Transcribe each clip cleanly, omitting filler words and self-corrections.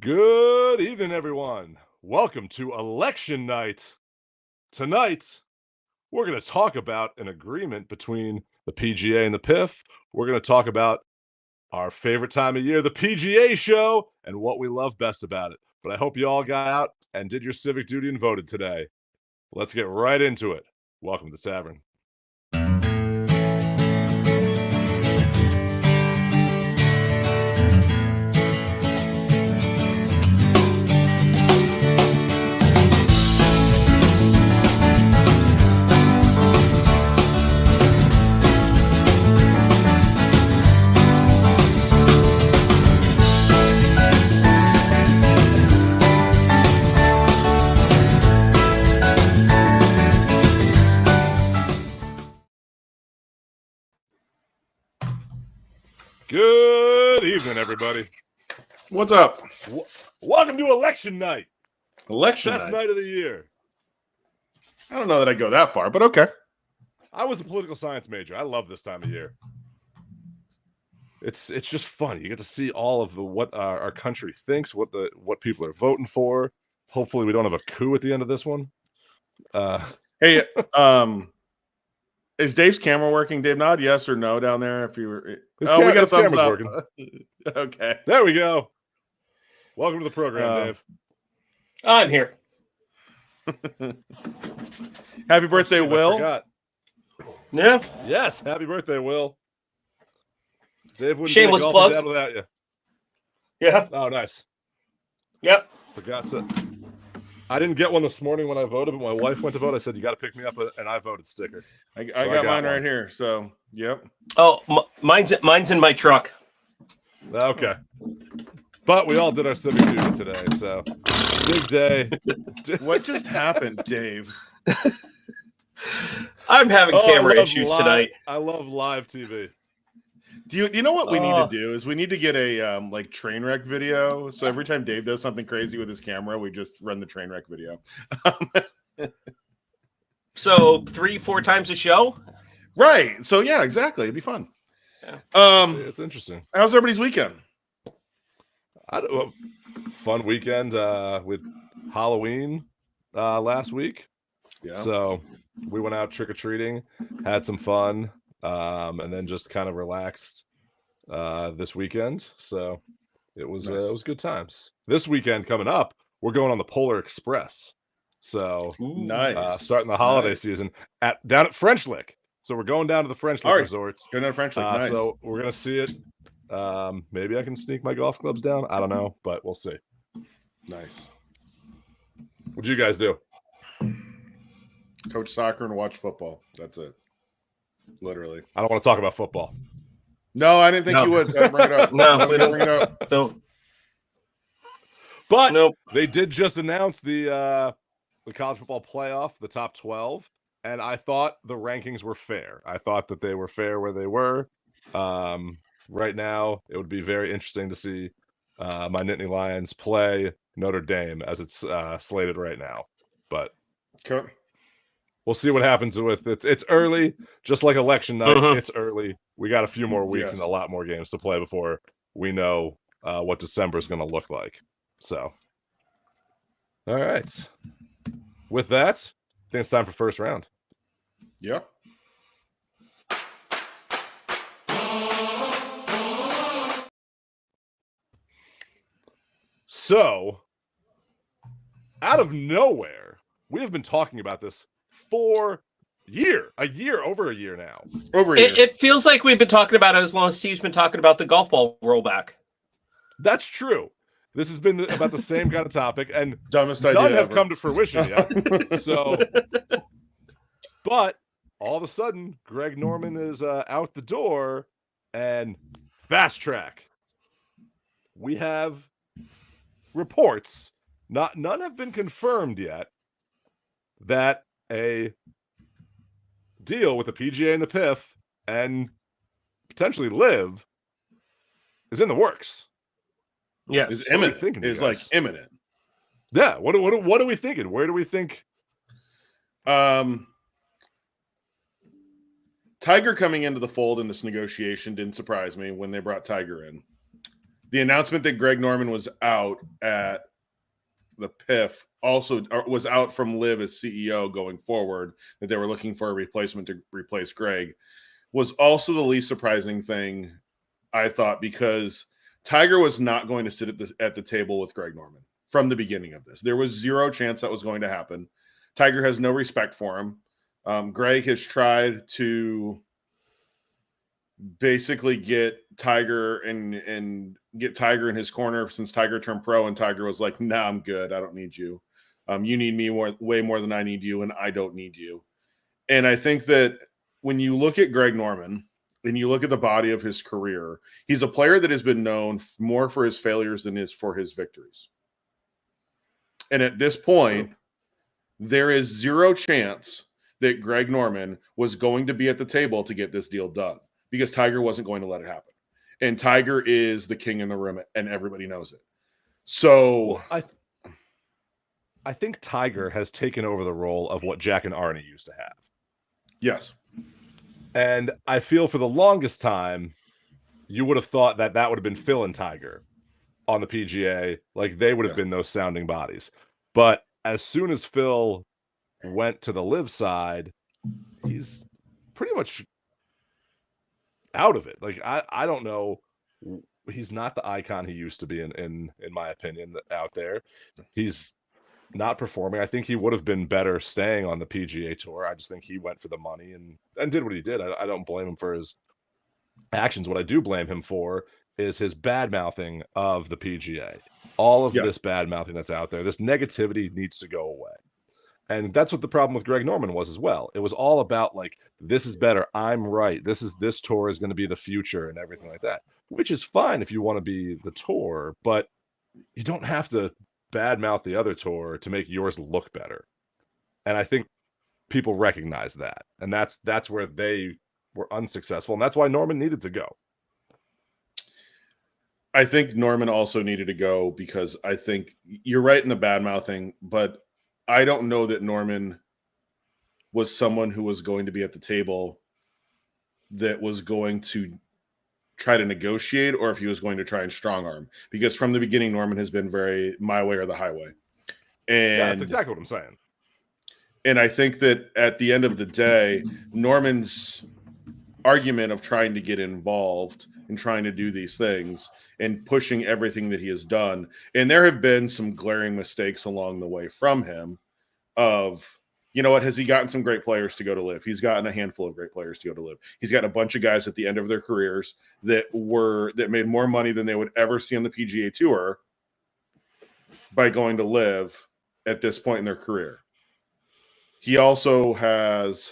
Good evening, everyone. Welcome to election night. Tonight, we're going to talk about an agreement between the PGA and the PIF. We're going to talk about our favorite time of year, the PGA Show, and what we love best about it. But I hope you all got out and did your civic duty and voted today. Let's get right into it. Welcome to the Tavern. Good evening, everybody. What's up? Welcome to election night. Election Best night. night of the year. I don't know that I'd go that far, but okay. I was a political science major. I love this time of year. It's just fun. You get to see all of what our country thinks, what people are voting for. Hopefully, we don't have a coup at the end of this one. Hey, is Dave's camera working? Dave, nod yes or no down there. If you were, we got a thumbs up. Working. Okay, there we go. Welcome to the program, Dave. I'm here. Happy birthday, Will. Yeah. Yes, happy birthday, Will. Dave wouldn't Shameless be a plug. Dad without you. Yeah. Oh, nice. Yep. Forgot to. I didn't get one this morning when I voted, but my wife went to vote. I said, you got to pick me up an I voted sticker. I got mine right here. So, yep. Oh, mine's in my truck. Okay. But we all did our civic duty today, so big day. What just happened, Dave? I'm having camera issues tonight. I love live TV. Do you know what we need to do is we need to get a like train wreck video. So every time Dave does something crazy with his camera, we just run the train wreck video. So 3-4 times a show? Right. So yeah, exactly. It'd be fun. Yeah. It's interesting. How's everybody's weekend? Fun weekend with Halloween last week. Yeah. So we went out trick-or-treating, had some fun, and then just kind of relaxed this weekend. So it was good times. This weekend coming up, we're going on the Polar Express. So nice. Starting the holiday season down at French Lick. So we're going down to the French Lick resorts. Going down to French Lick. Nice. So we're gonna see it. Maybe I can sneak my golf clubs down. I don't know, but we'll see. Nice. What'd you guys do? Coach soccer and watch football. That's it. Literally. I don't want to talk about football. No, I didn't think you would. So I didn't bring it up. No, we don't bring it up. No. But they did just announce the college football playoff, the top 12, and I thought the rankings were fair. I thought that they were fair where they were. Right now, it would be very interesting to see my Nittany Lions play Notre Dame as it's slated right now. But okay. We'll see what happens with it. It's early, just like election night. It's early. We got a few more weeks and a lot more games to play before we know what December is going to look like. So, all right. With that, I think it's time for first round. Yeah. So, out of nowhere, we have been talking about this for over a year now. It feels like we've been talking about it as long as Steve's been talking about the golf ball rollback. That's true. This has been about the same kind of topic, and dumbest none idea have ever. come to fruition yet. So, but all of a sudden, Greg Norman is out the door, and fast track. We have reports, none have been confirmed yet, that a deal with the PGA and the PIF and potentially Live is in the works. Yes, is imminent. Is like imminent. Yeah. What are we thinking? Where do we think? Tiger coming into the fold in this negotiation didn't surprise me when they brought Tiger in. the announcement that Greg Norman was out at the PIF also was out from Liv as CEO going forward, that they were looking for a replacement to replace Greg, was also the least surprising thing, I thought, because Tiger was not going to sit at the table with Greg Norman from the beginning of this. There was zero chance that was going to happen. Tiger has no respect for him. Greg has tried to basically get Tiger and get Tiger in his corner since Tiger turned pro, and Tiger was like, "Nah, I'm good. I don't need you. You need me way more than I need you, and I don't need you." And I think that when you look at Greg Norman and you look at the body of his career, he's a player that has been known more for his failures than is for his victories. And at this point, there is zero chance that Greg Norman was going to be at the table to get this deal done, because Tiger wasn't going to let it happen. And Tiger is the king in the room, and everybody knows it. So I think Tiger has taken over the role of what Jack and Arnie used to have. Yes. And I feel for the longest time, you would have thought that would have been Phil and Tiger on the PGA. Like, they would have been those sounding bodies. But as soon as Phil went to the live side, he's pretty much out of it. Like, I don't know. He's not the icon he used to be in my opinion out there. He's not performing. I think he would have been better staying on the PGA Tour. I just think he went for the money and did what he did. I don't blame him for his actions. What I do blame him for is his bad-mouthing of the PGA. All of this bad-mouthing that's out there, this negativity needs to go away. And that's what the problem with Greg Norman was as well. It was all about, like, this is better. I'm right. This tour is going to be the future and everything like that, which is fine if you want to be the tour, but you don't have to badmouth the other tour to make yours look better. And I think people recognize that. And that's where they were unsuccessful. And that's why Norman needed to go. I think Norman also needed to go because I think you're right in the badmouthing, but I don't know that Norman was someone who was going to be at the table that was going to try to negotiate, or if he was going to try and strong arm, because from the beginning, Norman has been very my way or the highway. And yeah, that's exactly what I'm saying. And I think that at the end of the day, Norman's argument of trying to get involved and trying to do these things and pushing everything that he has done. And there have been some glaring mistakes along the way from him of, you know what, has he gotten some great players to go to live? He's gotten a handful of great players to go to live. He's gotten a bunch of guys at the end of their careers that made more money than they would ever see on the PGA Tour by going to live at this point in their career. He also has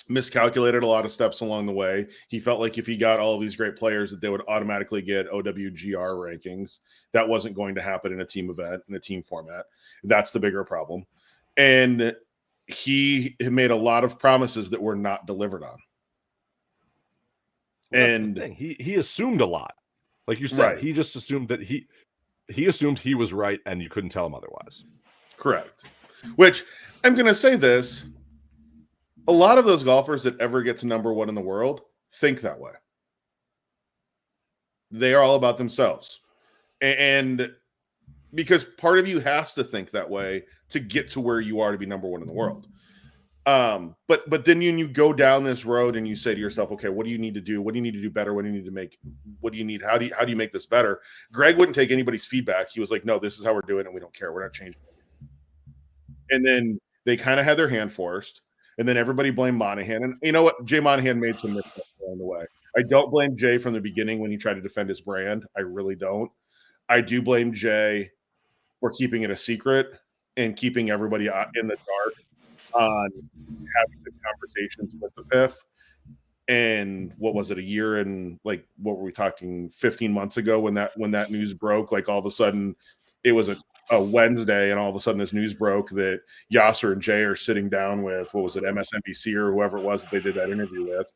miscalculated a lot of steps along the way. He felt like if he got all of these great players that they would automatically get OWGR rankings. That wasn't going to happen in a team event, in a team format. That's the bigger problem. And he made a lot of promises that were not delivered on. Well, and he assumed a lot. Like you said, right. He just assumed that he assumed he was right and you couldn't tell him otherwise. Correct. Which, I'm going to say this, a lot of those golfers that ever get to number one in the world think that way. They are all about themselves. And because part of you has to think that way to get to where you are to be number one in the world. But then you go down this road and you say to yourself, okay, what do you need to do? What do you need to do better? What do you need to make? What do you need? How do you make this better? Greg wouldn't take anybody's feedback. He was like, no, this is how we're doing it, and we don't care. We're not changing. And then they kind of had their hand forced, and then everybody blamed Monahan. And you know what? Jay Monahan made some mistakes along the way. I don't blame Jay from the beginning when he tried to defend his brand. I really don't. I do blame Jay for keeping it a secret and keeping everybody in the dark on having the conversations with the PIF. And what was it, a year and like, what were we talking, 15 months ago when that news broke? Like all of a sudden it was a Wednesday and all of a sudden this news broke that Yasser and Jay are sitting down with, what was it, MSNBC or whoever it was that they did that interview with.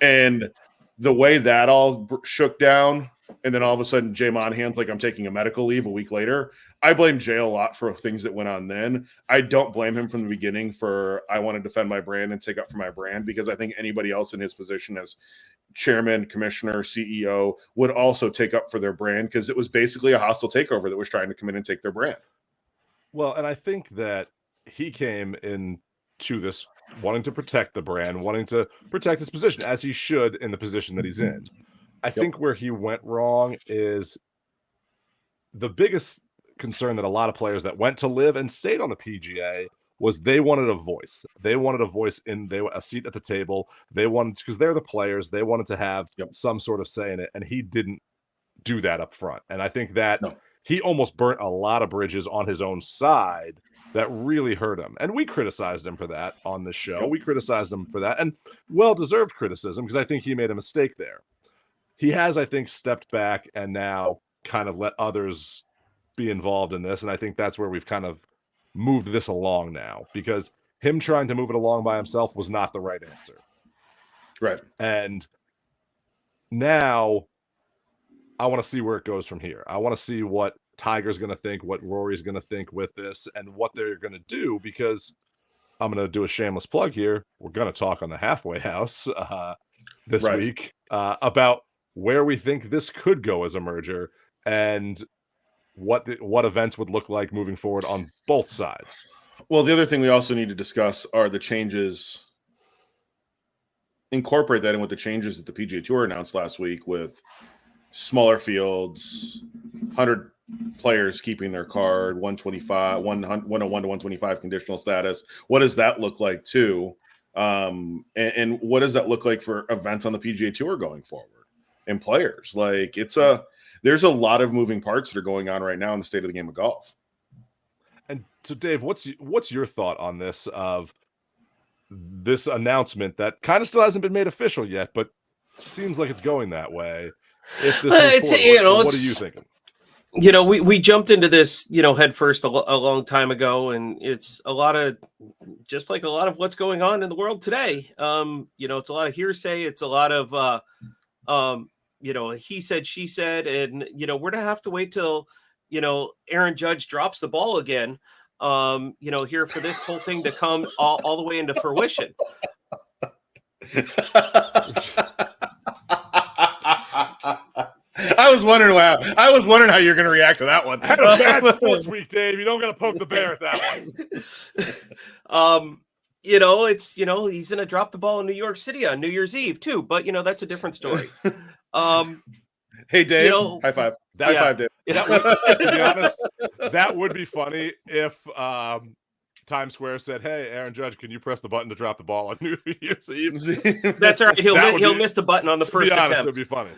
And the way that all shook down and then all of a sudden Jay Monahan's like, I'm taking a medical leave a week later. I blame Jay a lot for things that went on then. I don't blame him from the beginning for I want to defend my brand and take up for my brand, because I think anybody else in his position as chairman, commissioner, CEO would also take up for their brand, because it was basically a hostile takeover that was trying to come in and take their brand. Well, and I think that he came into this wanting to protect the brand, wanting to protect his position, as he should in the position that he's in. I think where he went wrong is the biggest concern that a lot of players that went to live and stayed on the PGA was they wanted a voice. They wanted a voice a seat at the table. They wanted, because they're the players, they wanted to have some sort of say in it, and he didn't do that up front. And I think that he almost burnt a lot of bridges on his own side that really hurt him. And we criticized him for that on this show. We criticized him for that, and well-deserved criticism, because I think he made a mistake there. He has, I think, stepped back and now kind of let others be involved in this. And I think that's where we've kind of moved this along now, because him trying to move it along by himself was not the right answer. Right. And now I want to see where it goes from here. I want to see what Tiger's going to think, what Rory's going to think with this, and what they're going to do, because I'm going to do a shameless plug here. We're going to talk on the Halfway House this week about where we think this could go as a merger, and what events would look like moving forward on both sides. Well, the other thing we also need to discuss are the changes. Incorporate that in with the changes that the PGA Tour announced last week, with smaller fields, 100 players keeping their card, 125, 101 to 125 conditional status. What does that look like too? And what does that look like for events on the PGA Tour going forward and players? Like, there's a lot of moving parts that are going on right now in the state of the game of golf. And so, Dave, what's your thought on this, of this announcement that kind of still hasn't been made official yet, but seems like it's going that way? If this what are you thinking? We jumped into this, head first a long time ago, and it's a lot of, just like a lot of what's going on in the world today. It's a lot of hearsay. It's a lot of, he said, she said, and, we're going to have to wait till, Aaron Judge drops the ball again, here for this whole thing to come all the way into fruition. I was wondering how you're going to react to that one. Had a bad sports week, Dave. You don't got to poke the bear at that one. It's he's going to drop the ball in New York City on New Year's Eve too, but that's a different story. Hey, Dave, high five. High five, Dave. To be honest, that would be funny if Times Square said, "Hey, Aaron Judge, can you press the button to drop the ball on New Year's Eve?" That's all right. He'll miss the button on the first attempt. It'd be funny.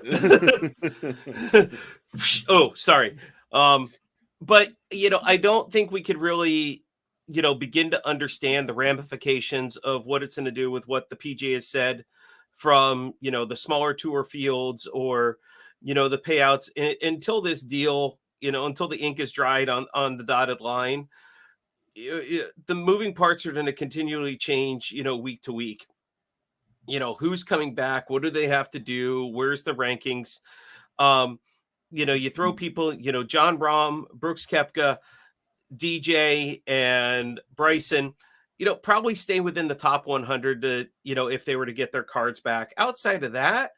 Oh, sorry. But I don't think we could really, begin to understand the ramifications of what it's going to do with what the PGA has said, from the smaller tour fields, or the payouts, until this deal, until the ink is dried on the dotted line. The moving parts are going to continually change, week to week. Who's coming back? What do they have to do? Where's the rankings? You throw people, John Rahm, Brooks Koepka, DJ, and Bryson, probably stay within the top 100 to, if they were to get their cards back. Outside of that,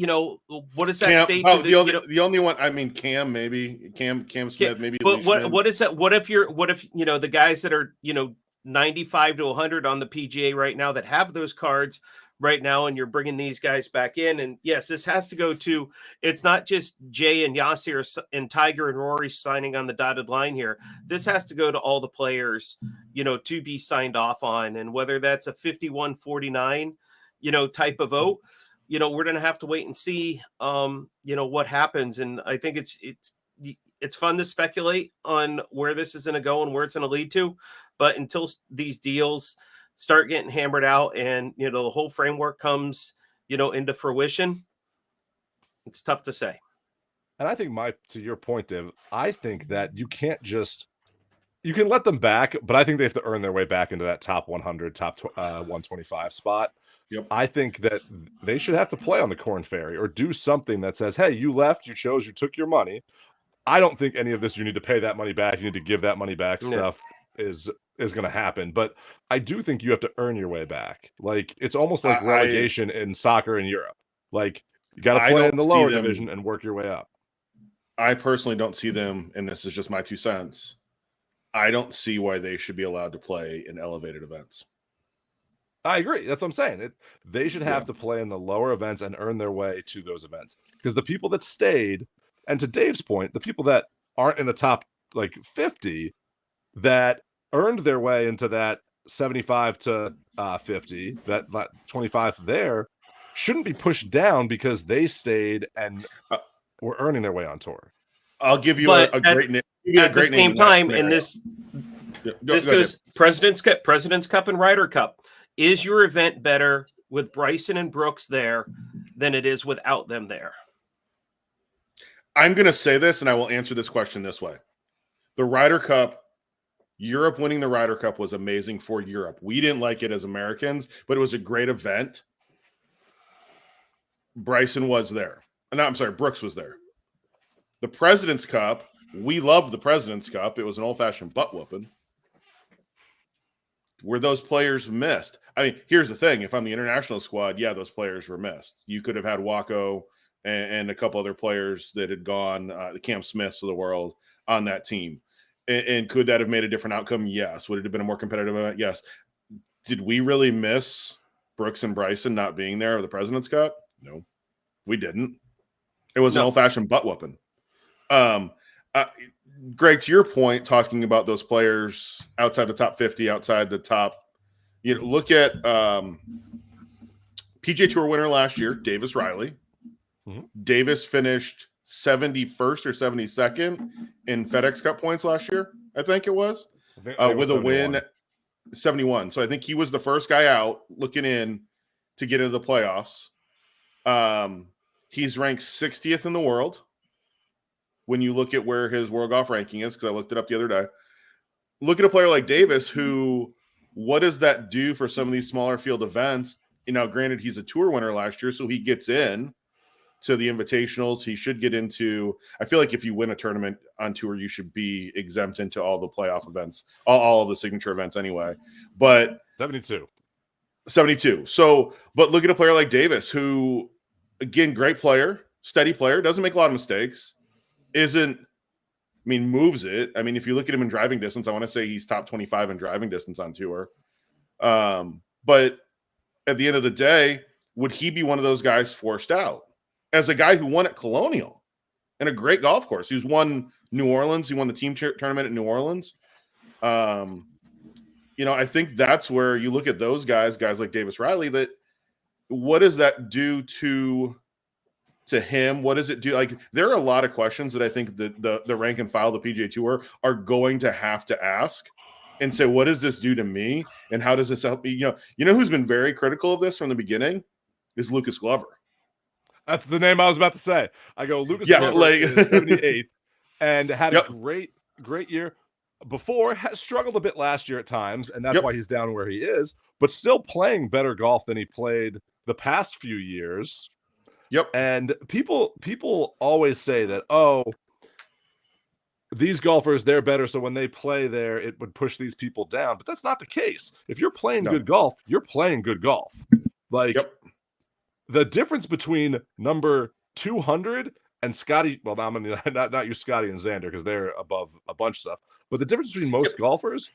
what does that say to the only one? I mean, Cam, maybe Cam Smith, maybe. But what is that? What if the guys that are 95 to 100 on the PGA right now that have those cards right now, and you're bringing these guys back in? And yes, this has to go to. It's not just Jay and Yasir and Tiger and Rory signing on the dotted line here. This has to go to all the players, to be signed off on, and whether that's a 51-49, type of vote. We're going to have to wait and see, what happens. And I think it's fun to speculate on where this is going to go and where it's going to lead to. But until these deals start getting hammered out and, the whole framework comes, into fruition, it's tough to say. And I think to your point, Dave, I think that you can let them back, but I think they have to earn their way back into that top 100, top 125 spot. Yep. I think that they should have to play on the Corn Ferry or do something that says, hey, you left, you chose, you took your money. I don't think any of this, you need to pay that money back, you need to give that money back Yeah. stuff is going to happen. But I do think you have to earn your way back. Like, it's almost like relegation in soccer in Europe. Like, you got to play in the lower division and work your way up. I personally don't see them, and this is just my 2 cents. I don't see why they should be allowed to play in elevated events. I agree. That's what I'm saying. They should have to play in the lower events and earn their way to those events. Because the people that stayed, and to Dave's point, the people that aren't in the top like 50 that earned their way into that 75 to 50, that 25 there, shouldn't be pushed down because they stayed and were earning their way on tour. I'll give you a great name. At the same time, in this goes President's Cup and Ryder Cup. Is your event better with Bryson and Brooks there than it is without them there? I'm going to say this, and I will answer this question this way. The Ryder Cup, Europe winning the Ryder Cup was amazing for Europe. We didn't like it as Americans, but it was a great event. Bryson was there. No, I'm sorry, Brooks was there. The President's Cup, we loved the President's Cup. It was an old-fashioned butt-whooping. Were those players missed? I mean, here's the thing. If I'm the international squad, yeah, those players were missed. You could have had Waco and a couple other players that had gone, the Cam Smiths of the world, on that team. And could that have made a different outcome? Yes. Would it have been a more competitive event? Yes. Did we really miss Brooks and Bryson not being there at the President's Cup? No, we didn't. It was an old-fashioned butt-whooping. Greg, to your point, talking about those players outside the top 50, outside the top, look at PGA Tour winner last year, Davis Riley. Mm-hmm. Davis finished 71st or 72nd in FedEx Cup points last year, I think it was, with a win, 71. So I think he was the first guy out looking in to get into the playoffs. He's ranked 60th in the world when you look at where his world golf ranking is, because I looked it up the other day. Look at a player like Davis, who, what does that do for some of these smaller field events? Granted, he's a tour winner last year, so he gets in to the invitationals. He should get into, I feel like if you win a tournament on tour, you should be exempt into all the playoff events, all of the signature events anyway. But 72. So, but look at a player like Davis, who, again, great player, steady player, doesn't make a lot of mistakes. Moves it. I mean, if you look at him in driving distance, I want to say he's top 25 in driving distance on tour. But at the end of the day, would he be one of those guys forced out? As a guy who won at Colonial and a great golf course, who's won New Orleans, he won the team tournament at New Orleans. I think that's where you look at those guys like Davis Riley, that what does that do to him? What does it do? Like, there are a lot of questions that I think the rank and file of the PGA Tour are going to have to ask and say, what does this do to me? And how does this help me? You know who's been very critical of this from the beginning is Lucas Glover. That's the name I was about to say. I go, Lucas Glover is 78th and had a great year. Before, struggled a bit last year at times, and that's why he's down where he is, but still playing better golf than he played the past few years. Yep. And people always say that, these golfers, they're better, so when they play there, it would push these people down. But that's not the case. If you're playing good golf, you're playing good golf. Like, the difference between number 200 and Scotty, well, I'm going to not use Scotty and Xander because they're above a bunch of stuff, but the difference between most golfers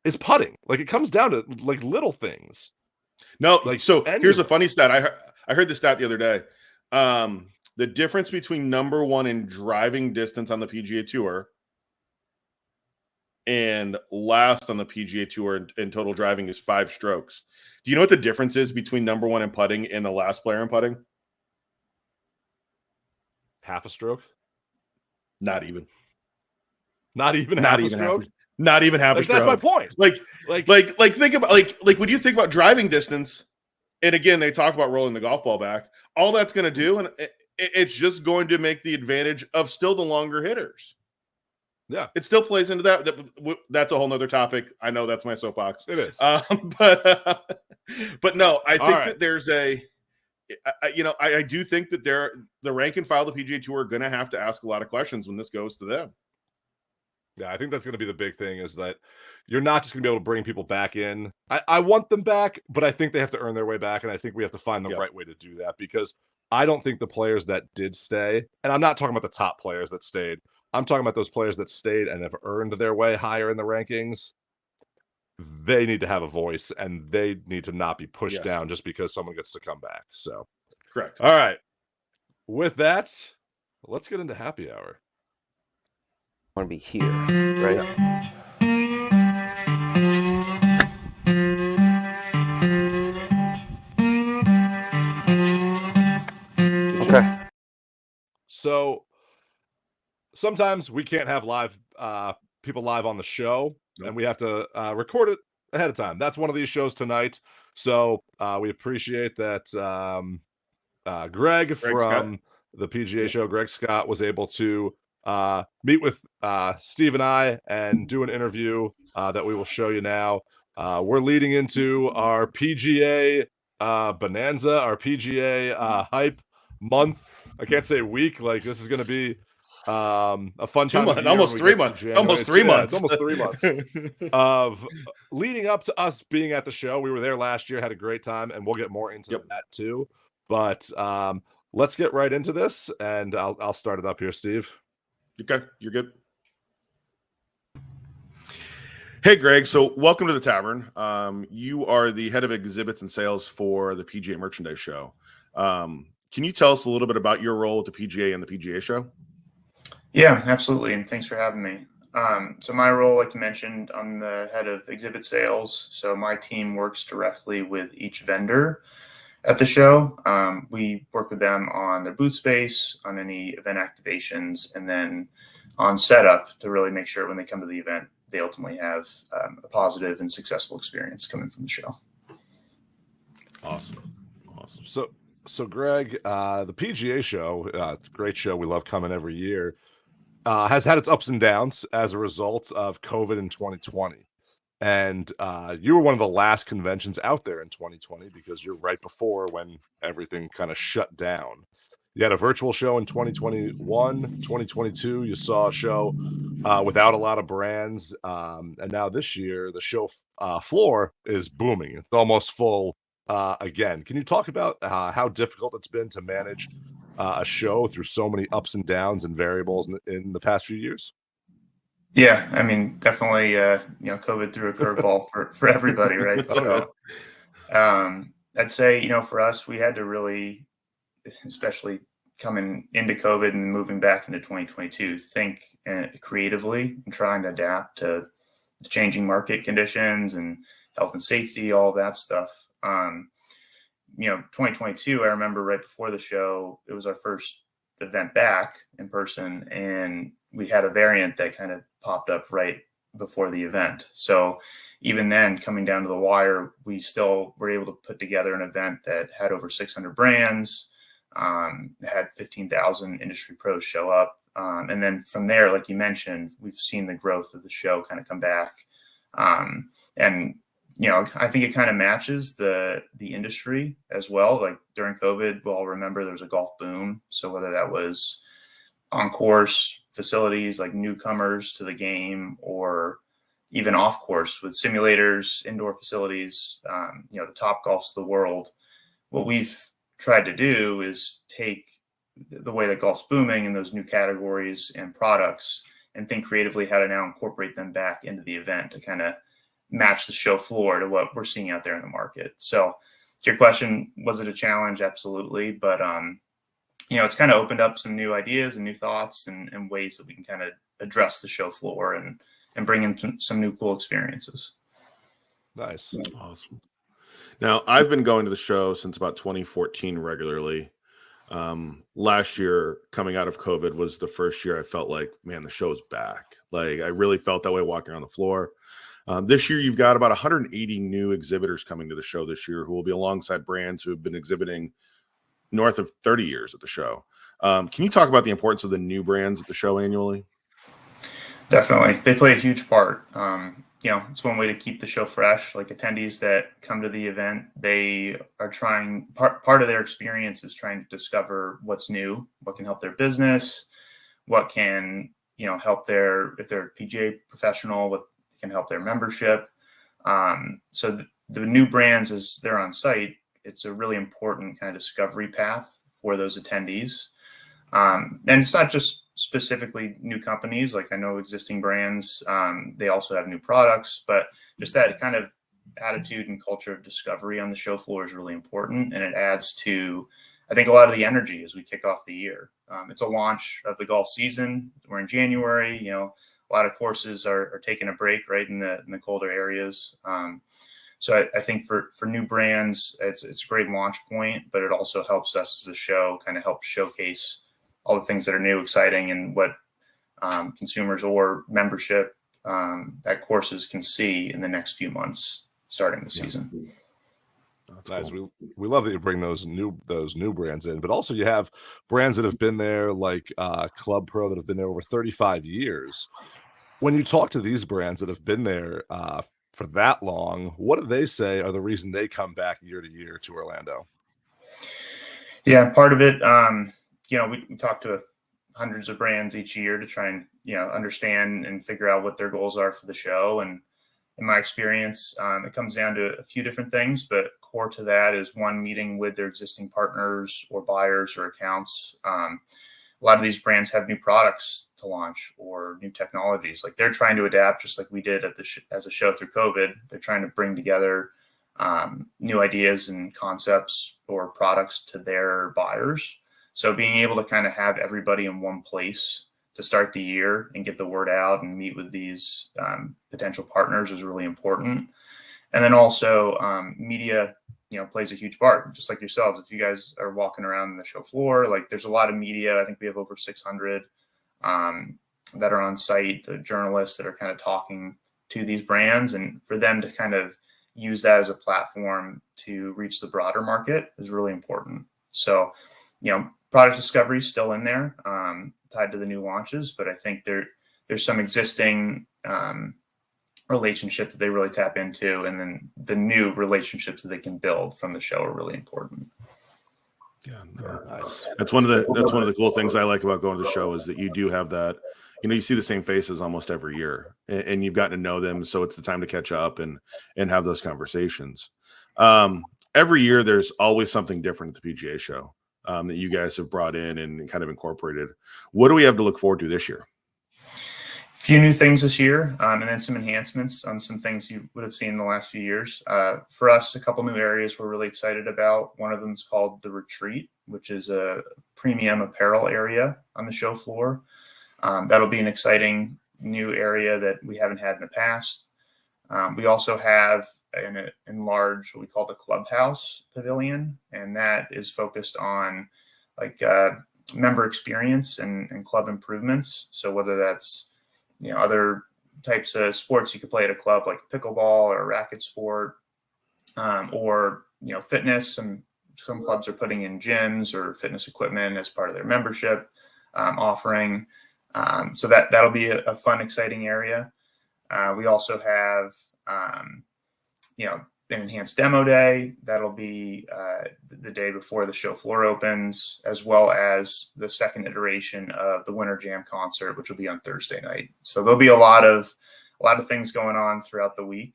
is putting. Like, it comes down to, like, little things. No, like, so here's a funny stat. I heard this stat the other day. The difference between number one in driving distance on the PGA Tour and last on the PGA Tour in total driving is 5 strokes. Do you know what the difference is between number one in putting and the last player in putting? Half a stroke? Not even half a stroke? Not even half a stroke. That's my point. Like think about like when you think about driving distance, and again, they talk about rolling the golf ball back. All that's going to do, and it's just going to make the advantage of still the longer hitters. Yeah, it still plays into that. That's a whole nother topic. I know that's my soapbox. it is. But no, I think right. that there's I do think that the rank and file of the PGA Tour are going to have to ask a lot of questions when this goes to them. Yeah, I think that's going to be the big thing, is that you're not just going to be able to bring people back in. I want them back, but I think they have to earn their way back, and I think we have to find the right way to do that, because I don't think the players that did stay, and I'm not talking about the top players that stayed, I'm talking about those players that stayed and have earned their way higher in the rankings. They need to have a voice, and they need to not be pushed down just because someone gets to come back. So, correct. All right. With that, let's get into happy hour. I want to be here, right? Okay. So sometimes we can't have live people live on the show, and we have to record it ahead of time. That's one of these shows tonight. So we appreciate that Greg from Scott. the PGA Show, Greg Scott, was able to meet with Steve and I and do an interview that we will show you now. We're leading into our PGA bonanza, our PGA hype month. I can't say week. Like, this is going to be a fun time of year. Almost 3 months. Almost 3 months. It's almost 3 months of leading up to us being at the show. We were there last year, had a great time, and we'll get more into that too. But let's get right into this, and I'll start it up here, Steve. Okay, you're good. Hey, Greg. So welcome to the Tavern. You are the head of exhibits and sales for the PGA Merchandise Show. Can you tell us a little bit about your role at the PGA and the PGA Show? Yeah, absolutely. And thanks for having me. So my role, like you mentioned, I'm the head of exhibit sales. So my team works directly with each vendor at the show. We work with them on their booth space, on any event activations, and then on setup to really make sure when they come to the event, they ultimately have a positive and successful experience coming from the show. Awesome. So Greg, the PGA Show, it's a great show. We love coming every year. Has had its ups and downs as a result of COVID in 2020. And you were one of the last conventions out there in 2020 because you're right before when everything kind of shut down. You had a virtual show in 2021, 2022. You saw a show without a lot of brands. And now this year, the show floor is booming. It's almost full again. Can you talk about how difficult it's been to manage a show through so many ups and downs and variables in the past few years? Yeah, I mean, definitely, COVID threw a curveball for everybody, right? So I'd say, for us, we had to really, especially coming into COVID and moving back into 2022, think creatively and trying to adapt to the changing market conditions and health and safety, all that stuff. 2022, I remember right before the show, it was our first event back in person, and we had a variant that kind of popped up right before the event. So even then, coming down to the wire, we still were able to put together an event that had over 600 brands, had 15,000 industry pros show up. And then from there, like you mentioned, we've seen the growth of the show kind of come back. I think it kind of matches the industry as well. Like during COVID, we'll all remember there was a golf boom. So whether that was on course facilities like newcomers to the game, or even off course with simulators, indoor facilities, the top golfs of the world, what we've tried to do is take the way that golf's booming and those new categories and products and think creatively how to now incorporate them back into the event to kind of match the show floor to what we're seeing out there in the market. So to your question, was it a challenge? Absolutely. But, it's kind of opened up some new ideas and new thoughts and ways that we can kind of address the show floor and bring in some new cool experiences. Nice. Awesome. Now, I've been going to the show since about 2014 regularly. Last year, coming out of COVID, was the first year I felt like, man, the show's back. Like, I really felt that way walking around the floor. This year, you've got about 180 new exhibitors coming to the show this year who will be alongside brands who have been exhibiting north of 30 years at the show. Can you talk about the importance of the new brands at the show annually? Definitely. They play a huge part. It's one way to keep the show fresh. Like attendees that come to the event, they are trying, part of their experience is trying to discover what's new, what can help their business, what can, help if they're a PGA professional, what can help their membership. So the new brands, as they're on site, it's a really important kind of discovery path for those attendees. And it's not just specifically new companies. Like I know existing brands, they also have new products, but just that kind of attitude and culture of discovery on the show floor is really important. And it adds to, I think, a lot of the energy as we kick off the year. It's a launch of the golf season. We're in January, a lot of courses are taking a break right in the colder areas. So I think for new brands, it's a great launch point, but it also helps us as a show kind of help showcase all the things that are new, exciting, and what consumers or membership at courses can see in the next few months starting the season. That's nice. Cool. We love that you bring those new brands in, but also you have brands that have been there, like Club Pro, that have been there over 35 years. When you talk to these brands that have been there for that long, what do they say are the reason they come back year to year to Orlando? Yeah, part of it, we talk to hundreds of brands each year to try and, understand and figure out what their goals are for the show. And in my experience, it comes down to a few different things, but core to that is one, meeting with their existing partners or buyers or accounts. A lot of these brands have new products to launch or new technologies. Like they're trying to adapt, just like we did as a show through COVID. They're trying to bring together new ideas and concepts or products to their buyers. So being able to kind of have everybody in one place to start the year and get the word out and meet with these potential partners is really important. And then also media, plays a huge part, just like yourselves. If you guys are walking around the show floor, like there's a lot of media. I think we have over 600 that are on site, the journalists that are kind of talking to these brands, and for them to kind of use that as a platform to reach the broader market is really important. So, product discovery is still in there, tied to the new launches, but I think there's some existing relationships that they really tap into, and then the new relationships that they can build from the show are really important. Yeah, nice. That's one of the cool things I like about going to the show is that you do have that. You see the same faces almost every year, and you've gotten to know them, so it's the time to catch up and have those conversations. Every year, there's always something different at the PGA Show that you guys have brought in and kind of incorporated. What do we have to look forward to this year? A few new things this year, and then some enhancements on some things you would have seen in the last few years. For us, a couple new areas we're really excited about. One of them is called The Retreat, which is a premium apparel area on the show floor. That'll be an exciting new area that we haven't had in the past. We also have an enlarged, what we call the Clubhouse Pavilion, and that is focused on like member experience and club improvements. So whether that's other types of sports you could play at a club, like pickleball or a racket sport, or fitness. Some clubs are putting in gyms or fitness equipment as part of their membership offering. So that'll be a fun, exciting area. We also have an enhanced demo day. That'll be the day before the show floor opens, as well as the second iteration of the Winter Jam concert, which will be on Thursday night. So there'll be a lot of things going on throughout the week.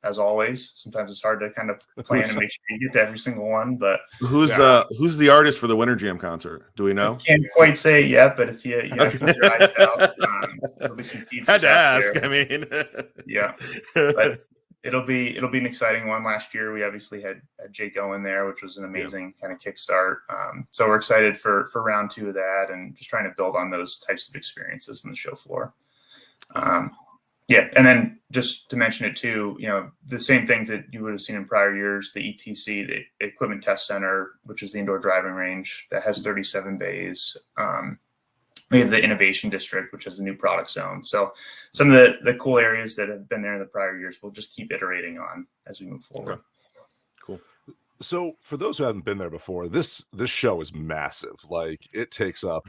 As always, sometimes it's hard to kind of plan and make sure you get to every single one. But who's the artist for the Winter Jam concert? Do we know? I can't quite say it yet, but if you keep your eyes out, there'll be some teasers. Had to ask. There. I mean, yeah, but it'll be an exciting one. Last year, we obviously had Jake Owen there, which was an amazing kind of kickstart. So we're excited for round 2 of that, and just trying to build on those types of experiences in the show floor. Yeah, and then just to mention it too, the same things that you would have seen in prior years, the ETC, the Equipment Test Center, which is the indoor driving range that has 37 bays. We have the Innovation District, which has a new product zone. So some of the cool areas that have been there in the prior years, we'll just keep iterating on as we move forward. Okay. Cool. So for those who haven't been there before, this show is massive. Like it takes up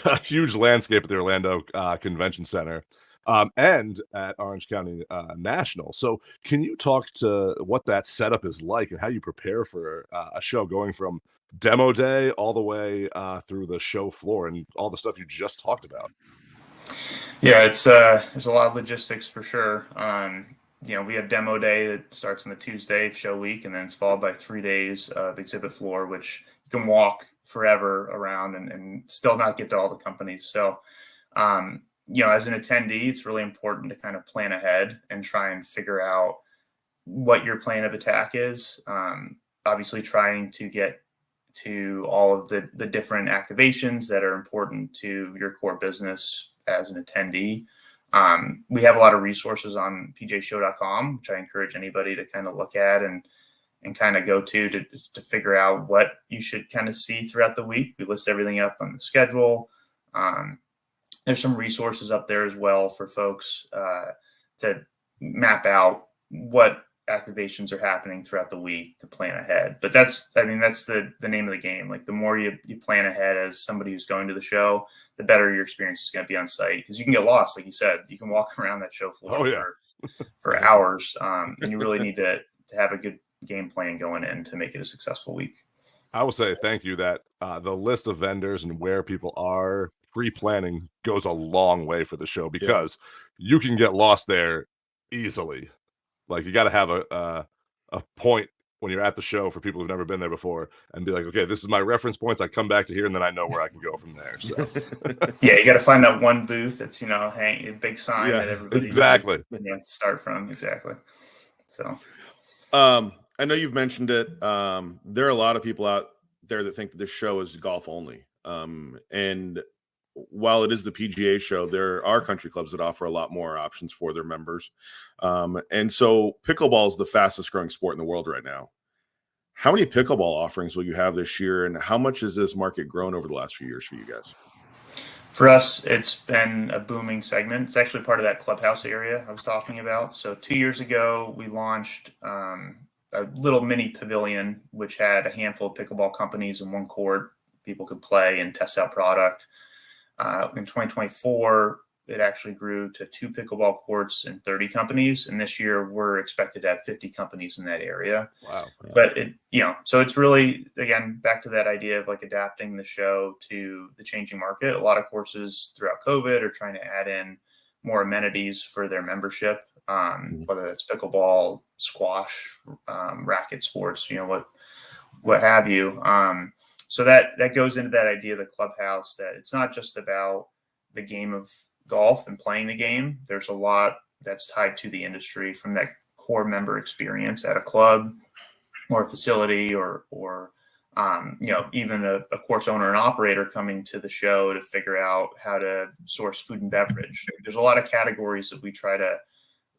a huge landscape at the Orlando Convention Center, and at Orange County National. So, can you talk to what that setup is like and how you prepare for a show going from demo day all the way through the show floor and all the stuff you just talked about? Yeah, it's there's a lot of logistics for sure. We have demo day that starts on the Tuesday of show week, and then it's followed by 3 days of exhibit floor, which you can walk forever around and still not get to all the companies. So, as an attendee, it's really important to kind of plan ahead and try and figure out what your plan of attack is. Obviously, trying to get to all of the different activations that are important to your core business as an attendee. We have a lot of resources on pgashow.com, which I encourage anybody to kind of look at and kind of go to figure out what you should kind of see throughout the week. We list everything up on the schedule. There's some resources up there as well for folks to map out what activations are happening throughout the week to plan ahead. But that's the name of the game. Like, the more you plan ahead as somebody who's going to the show, the better your experience is going to be on site, because you can get lost. Like you said, you can walk around that show floor for hours, and you really need to have a good game plan going in to make it a successful week. I will say thank you that the list of vendors and where people are pre-planning goes a long way for the show, because you can get lost there easily. Like, you got to have a point when you're at the show for people who've never been there before and be like, okay, this is my reference points. I come back to here and then I know where I can go from there. So yeah, you got to find that one booth that's, hang a big sign that everybody exactly start from. Exactly. So, I know you've mentioned it. There are a lot of people out there that think that this show is golf only. And while it is the PGA show, there are country clubs that offer a lot more options for their members. And so pickleball is the fastest growing sport in the world right now. How many pickleball offerings will you have this year, and how much has this market grown over the last few years for you guys? For us, it's been a booming segment. It's actually part of that clubhouse area I was talking about. So 2 years ago, we launched a little mini pavilion, which had a handful of pickleball companies in one court. People could play and test out product. In 2024, it actually grew to 2 pickleball courts and 30 companies. And this year, we're expected to have 50 companies in that area. Wow. But so it's really, again, back to that idea of like adapting the show to the changing market. A lot of courses throughout COVID are trying to add in more amenities for their membership, whether that's pickleball, squash, racket sports, what have you. So that goes into that idea of the clubhouse, that it's not just about the game of golf and playing the game. There's a lot that's tied to the industry, from that core member experience at a club or a facility or even a course owner and operator coming to the show to figure out how to source food and beverage. There's a lot of categories that we try to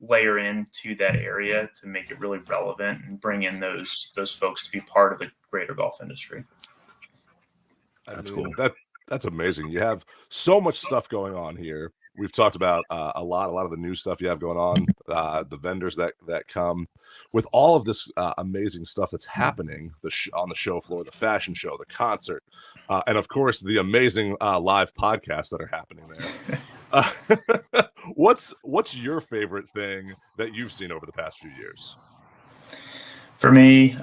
layer into that area to make it really relevant and bring in those folks to be part of the greater golf industry. That's cool. That's amazing. You have so much stuff going on here. We've talked about a lot of the new stuff you have going on, the vendors that come with all of this amazing stuff that's happening on the show floor, the fashion show, the concert, and of course the amazing live podcasts that are happening there. What's your favorite thing that you've seen over the past few years? For me,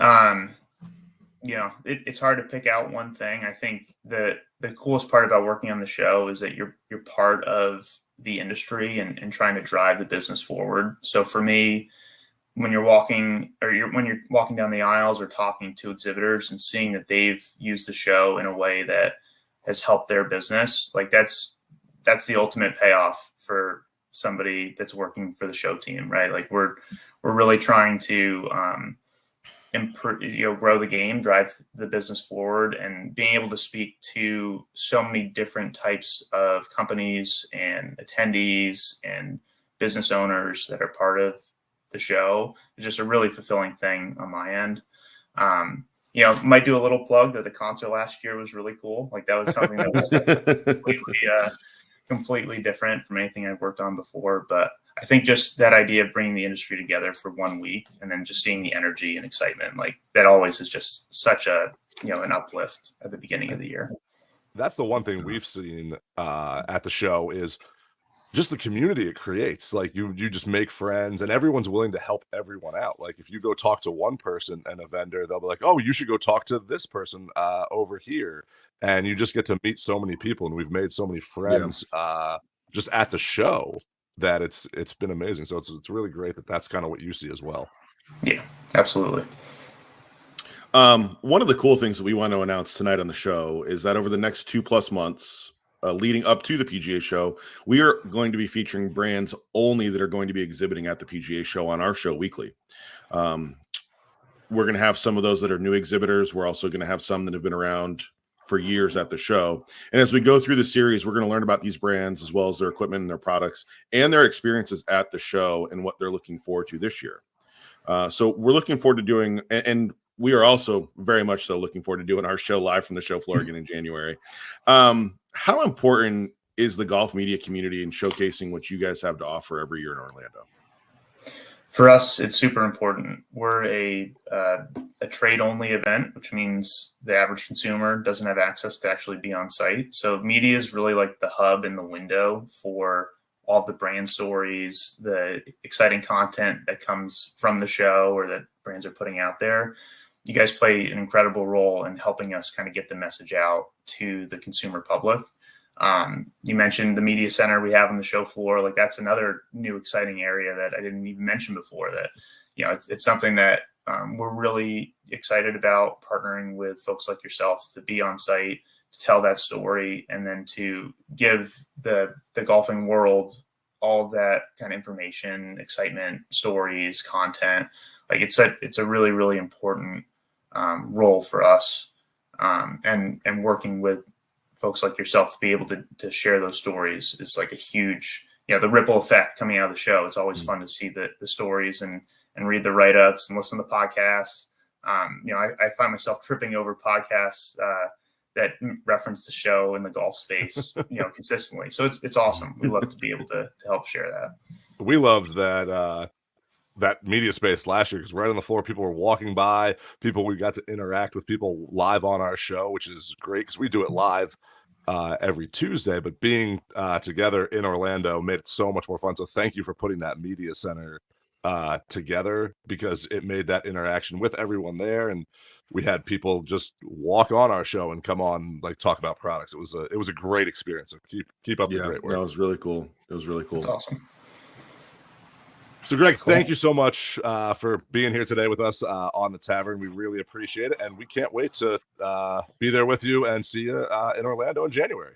it's hard to pick out one thing. I think the coolest part about working on the show is that you're part of the industry and trying to drive the business forward. So for me, when you're walking down the aisles or talking to exhibitors and seeing that they've used the show in a way that has helped their business, like that's the ultimate payoff for somebody that's working for the show team, right? Like we're really trying to grow the game, drive the business forward, and being able to speak to so many different types of companies and attendees and business owners that are part of the show is just a really fulfilling thing on my end. Might do a little plug that the concert last year was really cool. Like, that was something that was completely different from anything I've worked on before. But I think just that idea of bringing the industry together for 1 week and then just seeing the energy and excitement, like that always is just such an uplift at the beginning of the year. that's the one thing we've seen at the show is just the community it creates. Like you just make friends and everyone's willing to help everyone out. Like if you go talk to one person and a vendor, they'll be like, oh, you should go talk to this person over here. And you just get to meet so many people, and we've made so many friends just at the show that it's been amazing. So it's really great that that's kind of what you see as well. Yeah, absolutely. One of the cool things that we want to announce tonight on the show is that over the next 2+ months, leading up to the PGA Show, we are going to be featuring brands only that are going to be exhibiting at the PGA Show on our show weekly. We're going to have some of those that are new exhibitors. We're also going to have some that have been around for years at the show. And as we go through the series, we're going to learn about these brands as well as their equipment and their products and their experiences at the show and what they're looking forward to this year. So we're looking forward to doing, and we are also very much so looking forward to doing our show live from the show floor again in January. How important is the golf media community in showcasing what you guys have to offer every year in Orlando? For us, it's super important. We're a trade-only event, which means the average consumer doesn't have access to actually be on site. So media is really like the hub and the window for all of the brand stories, the exciting content that comes from the show or that brands are putting out there. You guys play an incredible role in helping us kind of get the message out to the consumer public. You mentioned the media center we have on the show floor. Like that's another new exciting area that I didn't even mention before that, it's something that we're really excited about, partnering with folks like yourself to be on site, to tell that story, and then to give the golfing world all of that kind of information, excitement, stories, content. Like it's a really, really important role for us, and working with folks like yourself to be able to share those stories is like a huge, the ripple effect coming out of the show. It's always fun to see the stories and read the write-ups and listen to podcasts. I find myself tripping over podcasts that reference the show in the golf space, consistently. So it's awesome. We love to be able to help share that. We loved that media space last year because right on the floor, people were walking by. We got to interact with people live on our show, which is great because we do it live every Tuesday. But being together in Orlando made it so much more fun. So thank you for putting that media center together, because it made that interaction with everyone there, and we had people just walk on our show and come on, like talk about products. It was a great experience. So keep up the great work. That was really cool. It was really cool. That's awesome. So Greg, thank you so much for being here today with us on the Tavern. We really appreciate it, and we can't wait to be there with you and see you in Orlando in January.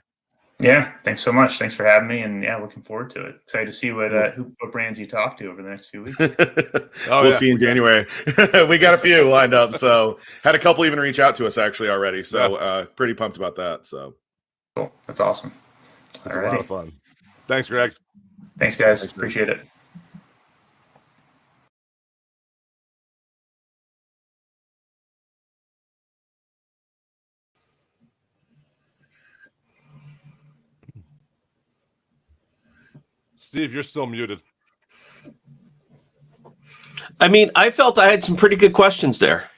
Yeah, thanks so much. Thanks for having me, and looking forward to it. Excited to see what brands you talk to over the next few weeks. We'll see you in January. We got a few lined up, so had a couple even reach out to us actually already. So pretty pumped about that. So cool. That's awesome. It's a lot of fun. Thanks, Greg. Thanks, guys. Appreciate it. Steve, you're still muted. I mean, I felt I had some pretty good questions there.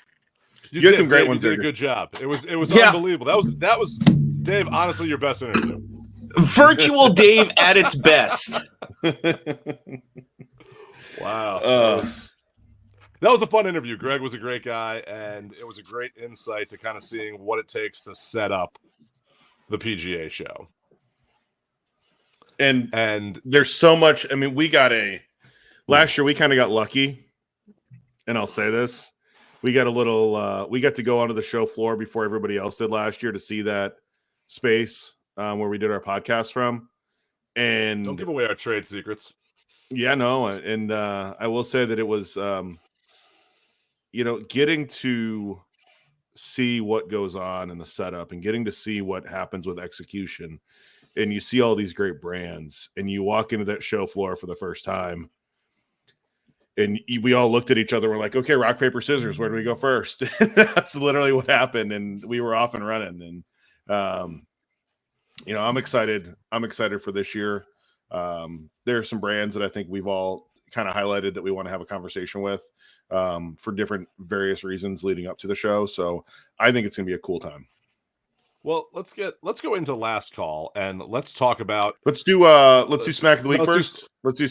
You had some great ones. You did a good job. It was unbelievable. That was Dave. Honestly, your best interview. Virtual Dave at its best. Wow. That was a fun interview. Greg was a great guy, and it was a great insight to kind of seeing what it takes to set up the PGA Show. And there's so much. I mean, last year we kind of got lucky, and I'll say this: we got we got to go onto the show floor before everybody else did last year to see that space where we did our podcast from. And don't give away our trade secrets. Yeah, no, and I will say that it was, getting to see what goes on in the setup and getting to see what happens with execution. And you see all these great brands, and you walk into that show floor for the first time, and we all looked at each other. We're like, okay, rock, paper, scissors. Where do we go first? That's literally what happened. And we were off and running. And, I'm excited. I'm excited for this year. There are some brands that I think we've all kind of highlighted that we want to have a conversation with for different various reasons leading up to the show. So I think it's going to be a cool time. Well, let's go into last call and let's talk about. Let's do smack of the week first. Let's do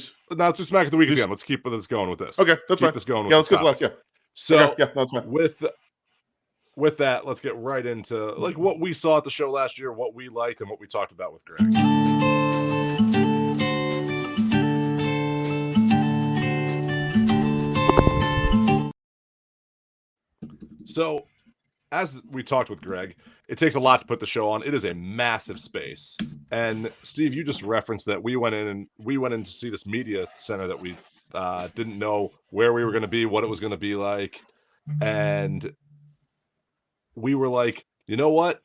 smack of the week again. Let's keep this going with this. Okay, that's keep fine. this going. Yeah, with let's go last. Yeah. So okay, yeah, that's fine. With that, let's get right into like what we saw at the show last year, what we liked, and what we talked about with Greg. So, as we talked with Greg, it takes a lot to put the show on. It is a massive space. And Steve, you just referenced that we went in to see this media center that we didn't know where we were going to be, what it was going to be like. And we were like, you know what?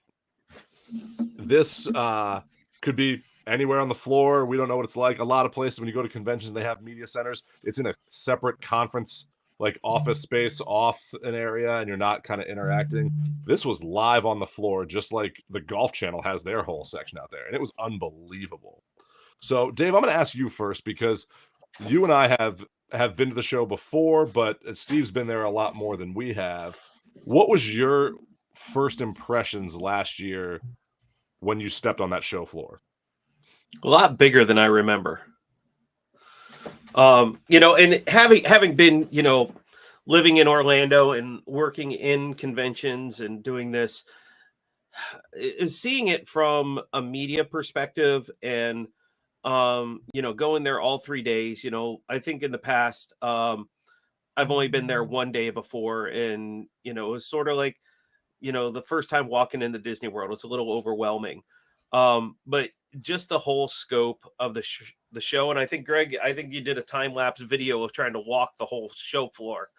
This could be anywhere on the floor. We don't know what it's like. A lot of places when you go to conventions, they have media centers. It's in a separate conference, like office space off an area, and you're not kind of interacting. This was live on the floor, just like the Golf Channel has their whole section out there. And it was unbelievable. So Dave, I'm going to ask you first, because you and I have been to the show before, but Steve's been there a lot more than we have. What was your first impressions last year when you stepped on that show floor? A lot bigger than I remember. And having been, living in Orlando and working in conventions and doing this, is seeing it from a media perspective and, going there all 3 days. I think in the past, I've only been there one day before, and, it was sort of like, the first time walking in the Disney World, it's a little overwhelming. But just the whole scope of the show. And I think, Greg, you did a time-lapse video of trying to walk the whole show floor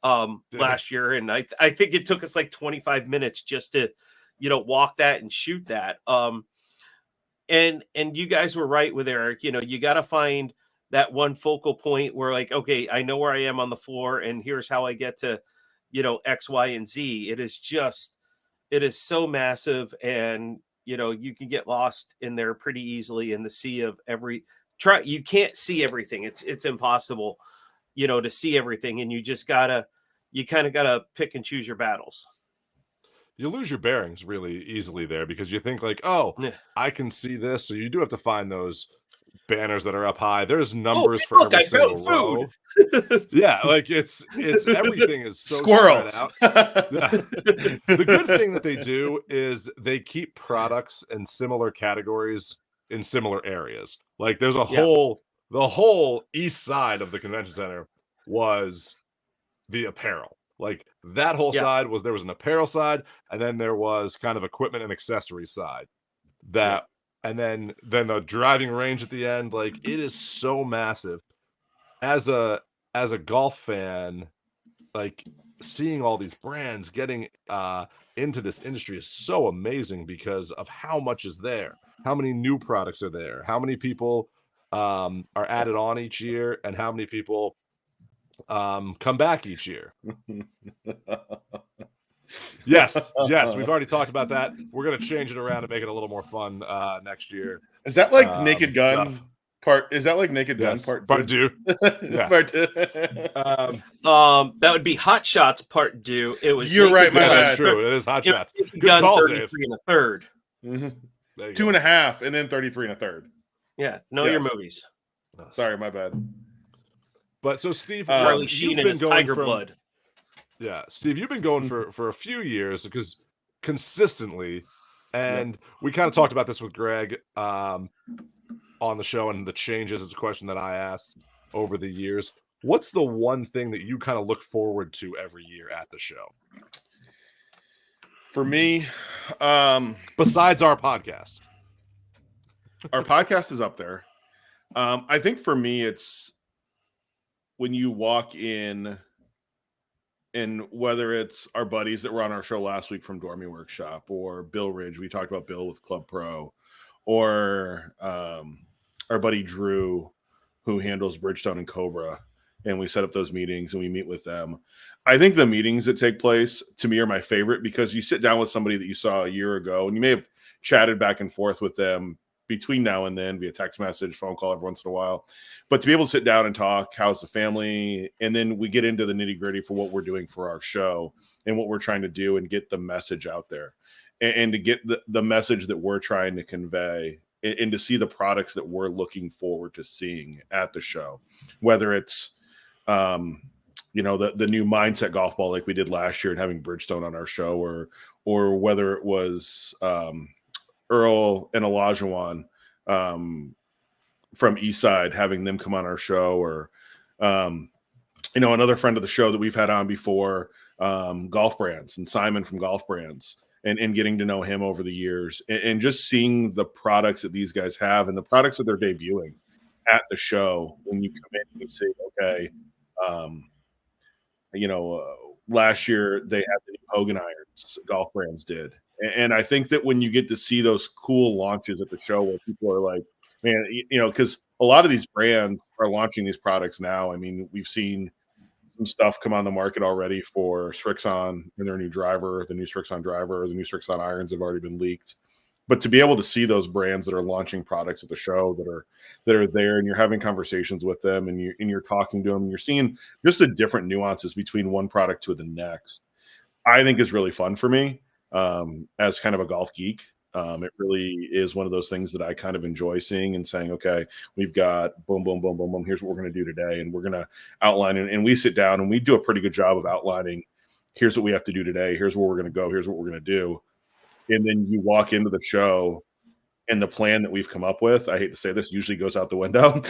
last year. And I think it took us like 25 minutes just to, walk that and shoot that. And you guys were right with Eric. You got to find that one focal point where, like, okay, I know where I am on the floor, and here's how I get to, X, Y, and Z. It is so massive, and you can get lost in there pretty easily in the sea of you can't see everything. It's impossible, to see everything. And you kind of gotta pick and choose your battles. You lose your bearings really easily there, because you think like, oh, Yeah. I can see this. So you do have to find those banners that are up high. There's numbers for look, every I found single row. Yeah, like it's everything is so Squirrel. spread out. Yeah. The good thing that they do is they keep products in similar categories in similar areas. Like there's the whole east side of the convention center was the apparel. Like that whole side there was an apparel side, and then there was kind of equipment and accessories side. And then the driving range at the end, like it is so massive. As a golf fan, like seeing all these brands getting into this industry is so amazing because of how much is there, how many new products are there, how many people are added on each year, and how many people come back each year. Yes, we've already talked about that. We're gonna change it around and make it a little more fun next year. Is that like Naked Gun part? Is that like Naked Gun part two? Yeah. Part two. That would be Hot Shots Part 2. It was. You're right, my bad. That's true. It is Hot Shots. Good call, 33 and a third. Mm-hmm. 2.5, and then 33 and a third. Yeah, your movies. Sorry, my bad. But so Steve, Charlie Sheen and his Tiger Blood. Yeah, Steve, you've been going for a few years because consistently, and we kind of talked about this with Greg on the show, and the changes is a question that I asked over the years. What's the one thing that you kind of look forward to every year at the show? For me, besides our podcast. Our podcast is up there. I think for me, it's when you walk in, and whether it's our buddies that were on our show last week from Dormy Workshop, or Bill Ridge, we talked about Bill with Club Pro, or our buddy Drew, who handles Bridgestone and Cobra, and we set up those meetings and we meet with them. I think the meetings that take place, to me, are my favorite, because you sit down with somebody that you saw a year ago, and you may have chatted back and forth with them between now and then via text message, phone call every once in a while. But to be able to sit down and talk, how's the family? And then we get into the nitty gritty for what we're doing for our show and what we're trying to do and get the message out there. and to get the message that we're trying to convey, and to see the products that we're looking forward to seeing at the show, whether it's you know, the new mindset golf ball like we did last year and having Bridgestone on our show, or whether it was Earl and Olajuwon from Eastside, having them come on our show, or you know, another friend of the show that we've had on before, Golf Brands, and Simon from Golf Brands, and getting to know him over the years, and just seeing the products that these guys have and the products that they're debuting at the show. When you come in and you say, okay, you know, last year they had the new Hogan irons, Golf Brands did. And I think that when you get to see those cool launches at the show where people are like, man, you know, because a lot of these brands are launching these products now. I mean, we've seen some stuff come on the market already for Srixon and their new driver, the new Srixon driver, the new Srixon irons have already been leaked. But to be able to see those brands that are launching products at the show that are there, and you're having conversations with them, and you're talking to them, and you're seeing just the different nuances between one product to the next, I think is really fun for me as kind of a golf geek. It really is one of those things that I kind of enjoy seeing and saying, okay, we've got boom, boom, boom, boom, boom. Here's what we're going to do today. And we're going to outline it. And we sit down and we do a pretty good job of outlining, here's what we have to do today. Here's where we're going to go. Here's what we're going to do. And then you walk into the show and the plan that we've come up with, I hate to say this, usually goes out the window.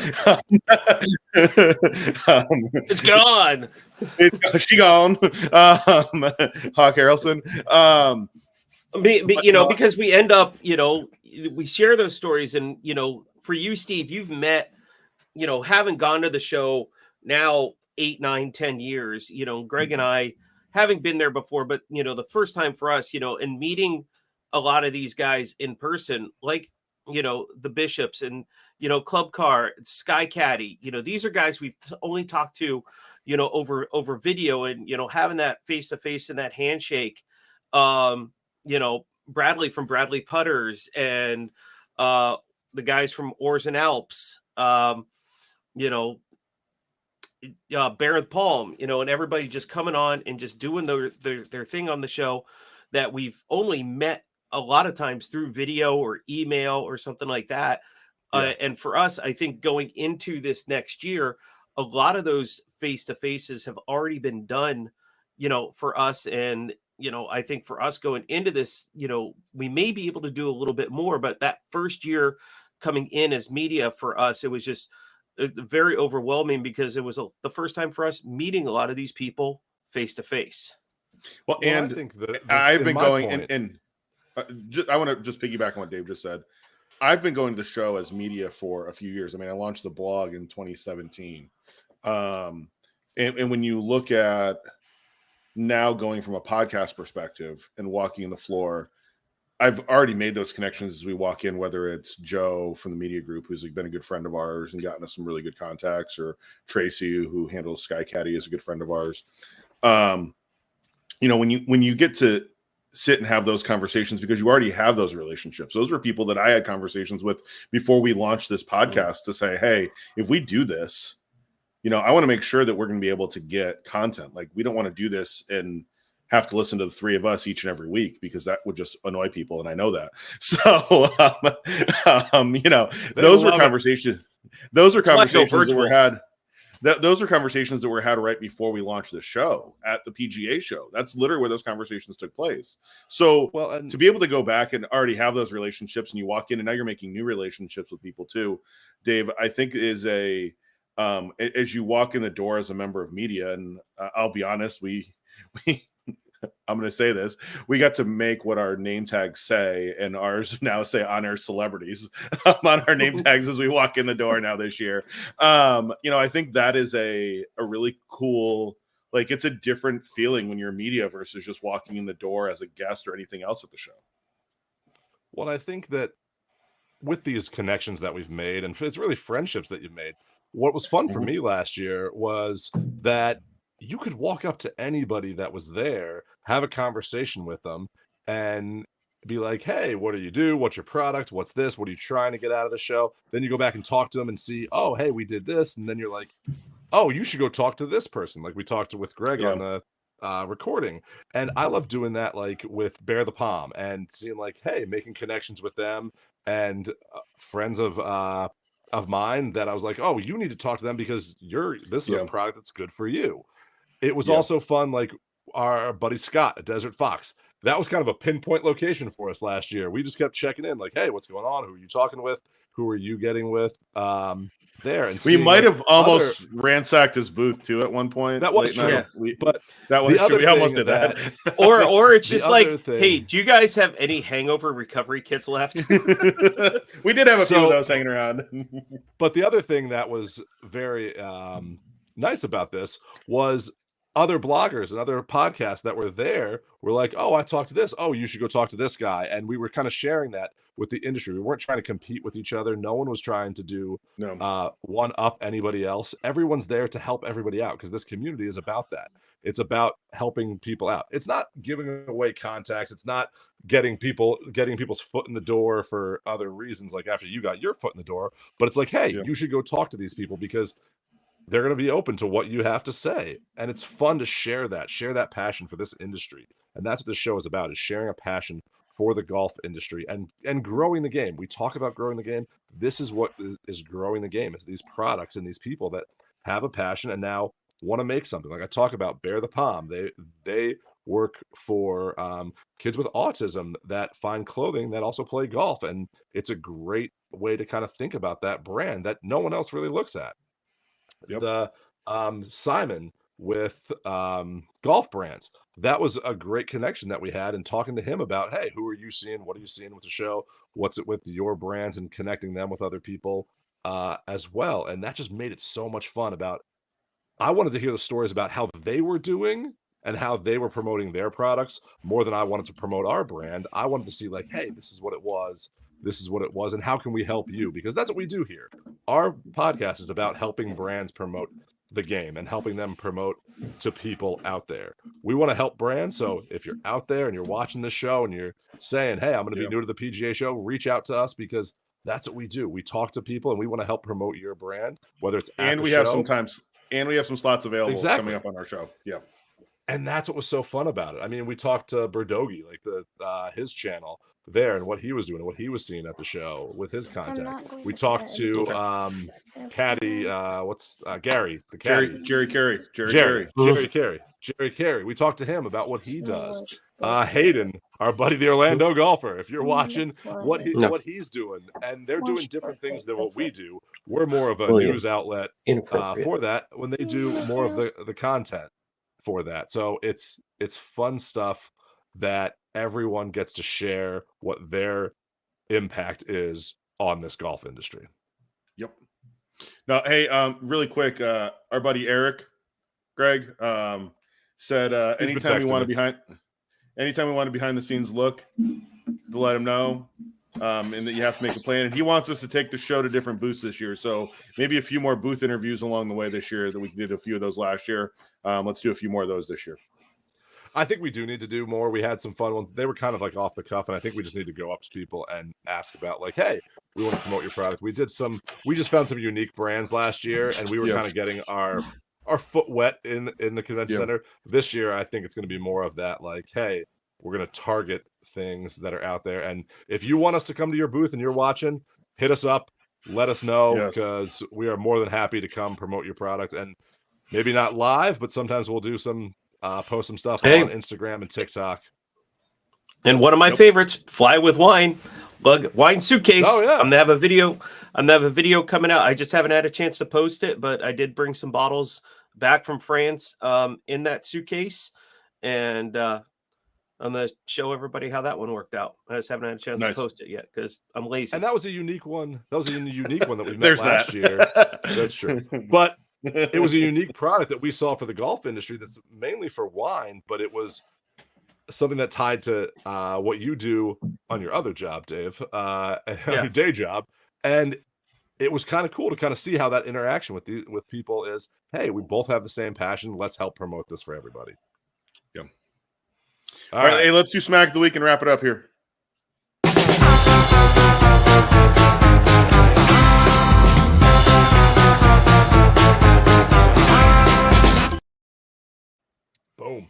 It's gone. She gone. Hawk Harrelson. You know, because we end up, you know, we share those stories, and, you know, for you, Steve, you've met, you know, having gone to the show now 8, 9, 10 years, you know, Greg and I having been there before, but, you know, the first time for us, you know, and meeting a lot of these guys in person, like, you know, the Bishops and, you know, Club Car, Sky Caddy, you know, these are guys we've only talked to, you know, over video, and, you know, having that face to face and that handshake. You know, Bradley from Bradley Putters, and the guys from Oars and Alps, you know, Barrett Palm, you know, and everybody just coming on and just doing their thing on the show that we've only met a lot of times through video or email or something like that. Yeah. And for us, I think going into this next year, a lot of those face-to-faces have already been done, you know, for us. And, you know, I think for us going into this, you know, we may be able to do a little bit more, but that first year coming in as media for us, it was just very overwhelming, because it was the first time for us meeting a lot of these people face to face. Well, and I think I've been going and I want to just piggyback on what Dave just said. I've been going to the show as media for a few years. I mean, I launched the blog in 2017. And when you look at now going from a podcast perspective and walking the floor, I've already made those connections as we walk in, whether it's Joe from the media group, who's been a good friend of ours and gotten us some really good contacts, or Tracy, who handles Sky Caddy, is a good friend of ours. You know, when you get to sit and have those conversations, because you already have those relationships. Those were people that I had conversations with before we launched this podcast to say, hey, if we do this, you know, I want to make sure that we're going to be able to get content. Like, we don't want to do this and have to listen to the three of us each and every week, because that would just annoy people. And I know that. So, you know, those were conversations that were had. Those are conversations that were had right before we launched the show at the PGA Show. That's literally where those conversations took place. So to be able to go back and already have those relationships, and you walk in and now you're making new relationships with people too, Dave, I think is as you walk in the door as a member of media, and I'll be honest, we I'm going to say this, we got to make what our name tags say, and ours now say honor celebrities on our name tags as we walk in the door now this year. You know, I think that is a really cool, like, it's a different feeling when you're media versus just walking in the door as a guest or anything else at the show. Well, I think that with these connections that we've made, and it's really friendships that you've made, what was fun for me last year was that you could walk up to anybody that was there, have a conversation with them, and be like, hey, what do you do? What's your product? What's this? What are you trying to get out of the show? Then you go back and talk to them and see, oh, hey, we did this. And then you're like, oh, you should go talk to this person. Like we talked with Greg on the recording. And I love doing that, like with Bear the Palm, and seeing like, hey, making connections with them and friends of mine that I was like, oh, you need to talk to them because this is a product that's good for you. It was also fun, like our buddy Scott at Desert Fox. That was kind of a pinpoint location for us last year. We just kept checking in, like, hey, what's going on? Who are you talking with? Who are you getting with? There, and we might have almost ransacked his booth too at one point. That was true, but that was true. We almost did that. Or it's just like, hey, do you guys have any hangover recovery kits left? We did have a few of those hanging around. But the other thing that was very nice about this was other bloggers and other podcasts that were there were like, oh, I talked to this. Oh, you should go talk to this guy. And we were kind of sharing that with the industry. We weren't trying to compete with each other. No one was trying to do one up anybody else. Everyone's there to help everybody out because this community is about that. It's about helping people out. It's not giving away contacts. It's not getting people's foot in the door for other reasons, like after you got your foot in the door. But it's like, hey, you should go talk to these people because they're going to be open to what you have to say. And it's fun to share that passion for this industry. And that's what this show is about, is sharing a passion for the golf industry and growing the game. We talk about growing the game. This is what is growing the game, is these products and these people that have a passion and now want to make something. Like I talk about Bear the Palm. They work for kids with autism that find clothing that also play golf. And it's a great way to kind of think about that brand that no one else really looks at. The Simon with golf brands, that was a great connection that we had, and talking to him about, hey, who are you seeing, what are you seeing with the show, what's it with your brands, and connecting them with other people as well. And that just made it so much fun. I wanted to hear the stories about how they were doing and how they were promoting their products more than I wanted to promote our brand. I wanted to see like, hey, this is what it was, and how can we help you? Because that's what we do here. Our podcast is about helping brands promote the game and helping them promote to people out there. We want to help brands. So if you're out there and you're watching this show and you're saying, hey, I'm going to be new to the PGA Show, reach out to us, because that's what we do. We talk to people and we want to help promote your brand, whether it's at the show. And we have some slots available coming up on our show. Yeah. And that's what was so fun about it. I mean, we talked to Berdogi, like his channel there, and what he was doing and what he was seeing at the show with his contact. We talked to Caddy, Gary, the Caddy. Jerry Carey. Jerry Carey. We talked to him about what he does. Hayden, our buddy, the Orlando golfer. If you're watching, what he's doing, and they're doing different things than what we do. We're more of a news outlet for that. When they do more of the content for that, so it's fun stuff that everyone gets to share what their impact is on this golf industry. Yep. Now, hey, really quick, our buddy Eric, Greg, said anytime we want a behind the scenes look, to let him know, and that you have to make a plan. And he wants us to take the show to different booths this year. So maybe a few more booth interviews along the way this year. That we did a few of those last year. Let's do a few more of those this year. I think we do need to do more. We had some fun ones. They were kind of like off the cuff, and I think we just need to go up to people and ask about like, hey, we want to promote your product. We just found some unique brands last year, and we were kind of getting our foot wet in the convention center. This year, I think it's going to be more of that, like, hey, we're going to target things that are out there. And if you want us to come to your booth and you're watching, hit us up, let us know, because we are more than happy to come promote your product. And maybe not live, but sometimes we'll do some post some stuff on Instagram and TikTok. And one of my favorites, Fly with Wine, wine suitcase. Oh, yeah. I'm gonna have a video coming out. I just haven't had a chance to post it, but I did bring some bottles back from France in that suitcase, and I'm gonna show everybody how that one worked out. I just haven't had a chance to post it yet because I'm lazy. And that was a unique one. That was a unique one that we met last year. That's true. But it was a unique product that we saw for the golf industry that's mainly for wine, but it was something that tied to what you do on your other job, Dave, on your day job. And it was kind of cool to kind of see how that interaction with people is, hey, we both have the same passion. Let's help promote this for everybody. Yeah. All right. Hey, let's do Smack of the Week and wrap it up here. Boom.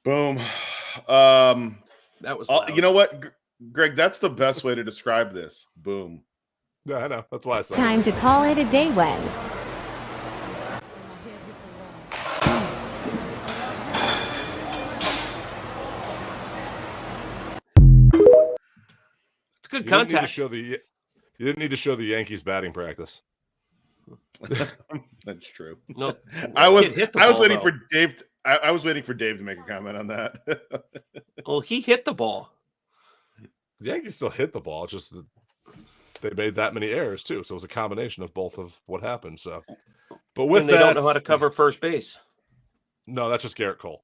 Boom. That was You know what, Greg? That's the best way to describe this. Boom. Yeah, I know. That's why I said Time to call it a day when. It's good You didn't need to contact. show the you didn't need to show the Yankees batting practice. That's true. No, I was Kid hit the waiting ball, for Dave. I was waiting for Dave to make a comment on that. Well, he hit the ball. The Yankees still hit the ball, just that they made that many errors too. So it was a combination of both of what happened. So, but with And they that, don't know how to cover first base. No, that's just Garrett Cole.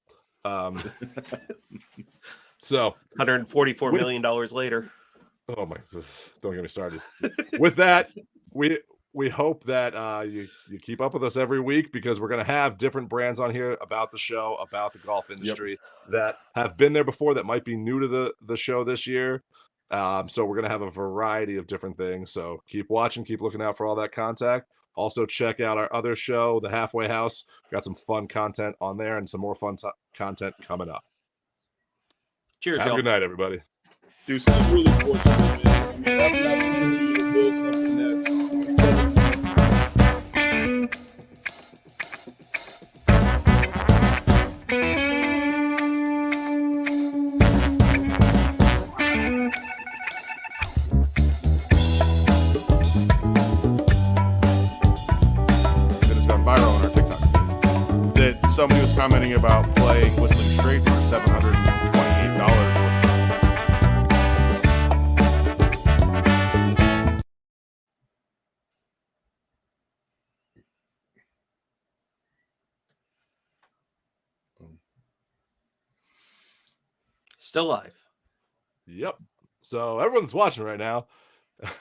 So $144 million later. oh my, don't get me started. With that, we hope that you keep up with us every week, because we're going to have different brands on here about the show, about the golf industry that have been there before, that might be new to the show this year. So we're going to have a variety of different things. So keep watching, keep looking out for all that content. Also check out our other show, The Halfway House. Got some fun content on there and some more fun content coming up. Cheers, Have a y'all. good night, everybody. Deuces. I'm really fortunate, man. I mean, that's an opportunity to build something that's That has gone viral on our TikTok. That somebody was commenting about playing Whistling Straits for $728. Still live. Yep. So everyone's watching right now.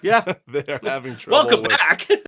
Yeah. They're having trouble. Welcome with back.